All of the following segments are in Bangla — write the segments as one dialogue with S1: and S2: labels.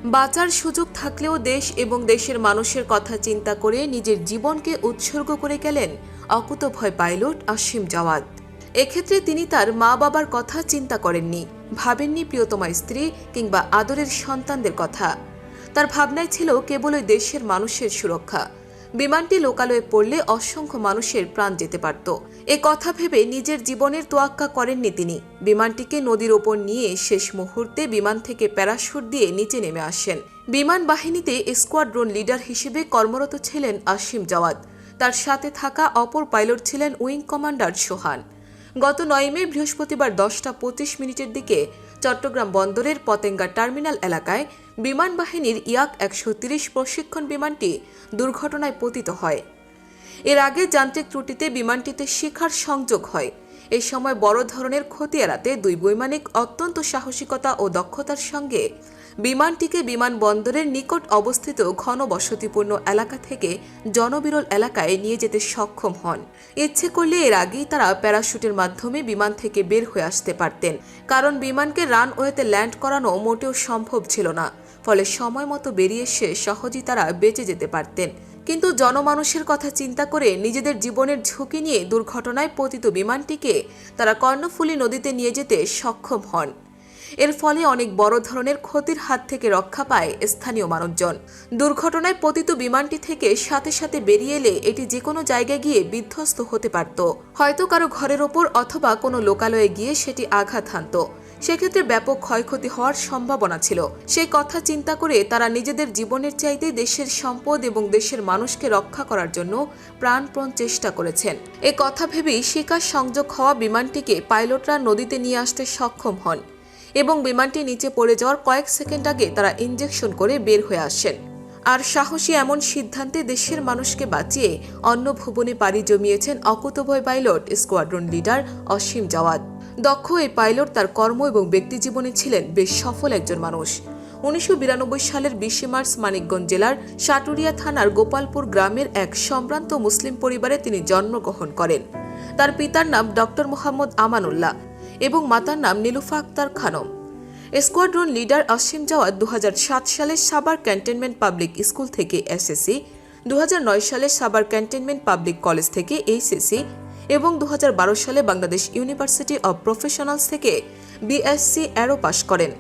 S1: বাঁচার সুযোগ থাকলেও দেশ এবং দেশের মানুষের কথা চিন্তা করে নিজের জীবনকে উৎসর্গ করে গেলেন অকুতোভয় পাইলট আসিম জাওয়াদ। এক্ষেত্রে তিনি তার মা বাবার কথা চিন্তা করেননি, ভাবেননি প্রিয়তমা স্ত্রী কিংবা আদরের সন্তানদের কথা। তার ভাবনায় ছিল কেবলই দেশের মানুষের সুরক্ষা। বিমানটি লোকালয়ে পড়লে অসংখ্য মানুষের প্রাণ যেতে পারত। এ কথা ভেবে নিজের জীবনের তোয়াক্কা করেননি তিনি। বিমানটিকে নদীর ওপর নিয়ে শেষ মুহূর্তে বিমান থেকে প্যারাশুট দিয়ে নিচে নেমে আসেন। বিমান বাহিনীতে স্কোয়াড্রন লিডার হিসেবে কর্মরত ছিলেন আসিম জাওয়াদ। তার সাথে থাকা অপর পাইলট ছিলেন উইং কমান্ডার সোহান। গত 9 মে বৃহস্পতিবার 10টা 25 দিকে চট্টগ্রাম বন্দরের পতেঙ্গা টার্মিনাল এলাকায় বিমান বাহিনীর ইয়াক 130 প্রশিক্ষণ বিমানটি দুর্ঘটনায় পতিত হয়। এর আগে যান্ত্রিক ত্রুটিতে বিমানটিতে শিখার সংযোগ হয়। এই সময় বড় ধরনের ক্ষতি এড়াতে দুই বৈমানিক অত্যন্ত সাহসিকতা ও দক্ষতার সঙ্গে বিমানটিকে বিমানবন্দরের নিকট অবস্থিত ঘনবসতিপূর্ণ এলাকা থেকে জনবিরল এলাকায় নিয়ে যেতে সক্ষম হন। ইচ্ছে করলে এর আগেই তারা প্যারাশুটের মাধ্যমে বিমান থেকে বের হয়ে আসতে পারতেন, কারণ বিমানকে রানওয়েতে ল্যান্ড করানো মোটেও সম্ভব ছিল না। ফলে সময় মতো বেরিয়ে এসে সহজেই তারা বেঁচে যেতে পারতেন। কিন্তু জনমানুষের কথা চিন্তা করে নিজেদের জীবনের ঝুঁকি নিয়ে দুর্ঘটনায় পতিত বিমানটিকে তারা কর্ণফুলী নদীতে নিয়ে যেতে সক্ষম হন। এর ফলে অনেক বড় ধরনের ক্ষতির হাত থেকে রক্ষা পায় স্থানীয় মানুষজন। দুর্ঘটনায় পতিত বিমানটি থেকে সাথে সাথে বেরিয়ে এলে এটি যে কোনো জায়গায় গিয়ে বিধ্বস্ত হতে পারত, হয়তো কারো ঘরের ওপর অথবা কোনো লোকালয়ে গিয়ে সেটি আঘাত হানত। সেক্ষেত্রে ব্যাপক ক্ষয়ক্ষতি হওয়ার সম্ভাবনা ছিল। সেই কথা চিন্তা করে তারা নিজেদের জীবনের চাইতে দেশের সম্পদ এবং দেশের মানুষকে রক্ষা করার জন্য প্রাণপণ চেষ্টা করেছেন। এ কথা ভেবেই শিকার সংযোগ হওয়া বিমানটিকে পাইলটরা নদীতে নিয়ে আসতে সক্ষম হন এবং বিমানটি নিচে পড়ে যাওয়ার কয়েক সেকেন্ড আগে তারা ইঞ্জেকশন করে বের হয়ে আসেন। আর সাহসী এমন সিদ্ধান্তে দেশের মানুষকে বাঁচিয়ে অন্য ভুবনে পাড়ি জমিয়েছেন অকুতোভয় pilot squadron leader Asim Jawad. দক্ষ এই পাইলট তার কর্ম এবং ব্যক্তিজীবনে ছিলেন বেশ সফল একজন মানুষ। 1992 সালের 20 মার্চ মানিকগঞ্জ জেলার সাটুরিয়া থানার গোপালপুর গ্রামের এক সম্ভ্রান্ত মুসলিম পরিবারে তিনি জন্মগ্রহণ করেন। তার পিতার নাম ডক্টর মোহাম্মদ আমানুল্লাহ এবং মাতার নাম নীলুফা আক্তার খানম। স্কোয়াড্রন লিডার আসিম জাওয়াদ 2007 সালে সাভার ক্যান্টনমেন্ট পাবলিক স্কুল থেকে এসএসসি, 2009 সালে সাভার ক্যান্টনমেন্ট পাবলিক কলেজ থেকে এইচএসসি এবং 2012 সালে বাংলাদেশ ইউনিভার্সিটি অব প্রফেশনালস থেকে বিএসসি অ্যারো পাশ করেন।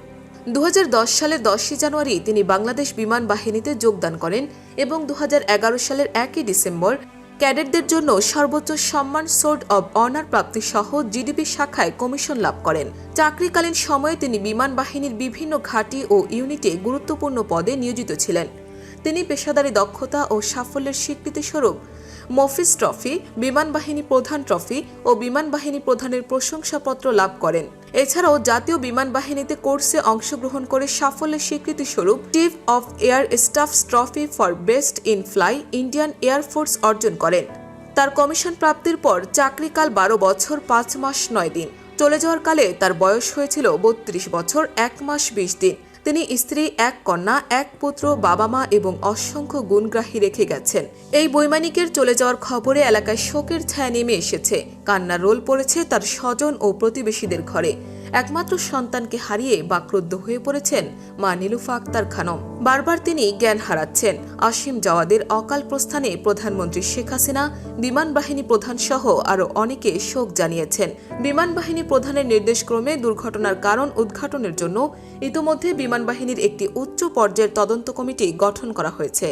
S1: 2010 সালের 10 জানুয়ারি তিনি বাংলাদেশ বিমান বাহিনীতে যোগদান করেন এবং 2011 সালের 1 ডিসেম্বর ক্যাডেটদের জন্য সর্বোচ্চ সম্মান সোর্ড অব অনার প্রাপ্তি সহ জিডিপি শাখায় কমিশন লাভ করেন। চাকরিকালীন সময়ে তিনি বিমান বাহিনীর বিভিন্ন ঘাঁটি ও ইউনিটে গুরুত্বপূর্ণ পদে নিয়োজিত ছিলেন। তিনি পেশাদারী দক্ষতা ও সাফল্যের স্বীকৃতিস্বরূপ মফিজ ট্রফি, বিমান বাহিনী প্রধান ট্রফি ও বিমান বাহিনী প্রধানের প্রশংসাপত্র লাভ করেন। এছাড়াও জাতীয় বিমান বাহিনীতে কোর্সে অংশগ্রহণ করে সাফল্যের স্বীকৃতিস্বরূপ chief of air stuffs trophy for best in fly Indian air force অর্জন করেন। তার কমিশন প্রাপ্তির পর চাকরিকাল 12 বছর 5 মাস 9 দিন। চলে যাওয়ার কালে তার বয়স হয়েছিল 32 বছর 1 মাস 20 দিন। তিনি স্ত্রী, 1 কন্যা, 1 পুত্র, বাবা মা এবং অসংখ্য গুণগ্রাহী রেখে গেছেন। এই বৈমানিকের চলে যাওয়ার খবরে এলাকায় শোকের ছায়া নেমে এসেছে। কান্নার রোল পড়েছে তার স্বজন ও প্রতিবেশীদের ঘরে। একমাত্র সন্তানকে হারিয়ে বাকরুদ্ধ হয়ে পড়েছেন মা নীলুফা আক্তার খানম। বারবার তিনি জ্ঞান হারাচ্ছেন। আসিম জাওয়াদের অকাল প্রস্থানে প্রধানমন্ত্রী শেখ হাসিনা, বিমান বাহিনী প্রধান সহ আরও অনেকে শোক জানিয়েছেন। বিমান বাহিনী প্রধানের নির্দেশক্রমে দুর্ঘটনার কারণ উদ্ঘাটনের জন্য ইতোমধ্যে বিমান বাহিনীর একটি উচ্চ পর্যায়ের তদন্ত কমিটি গঠন করা হয়েছে।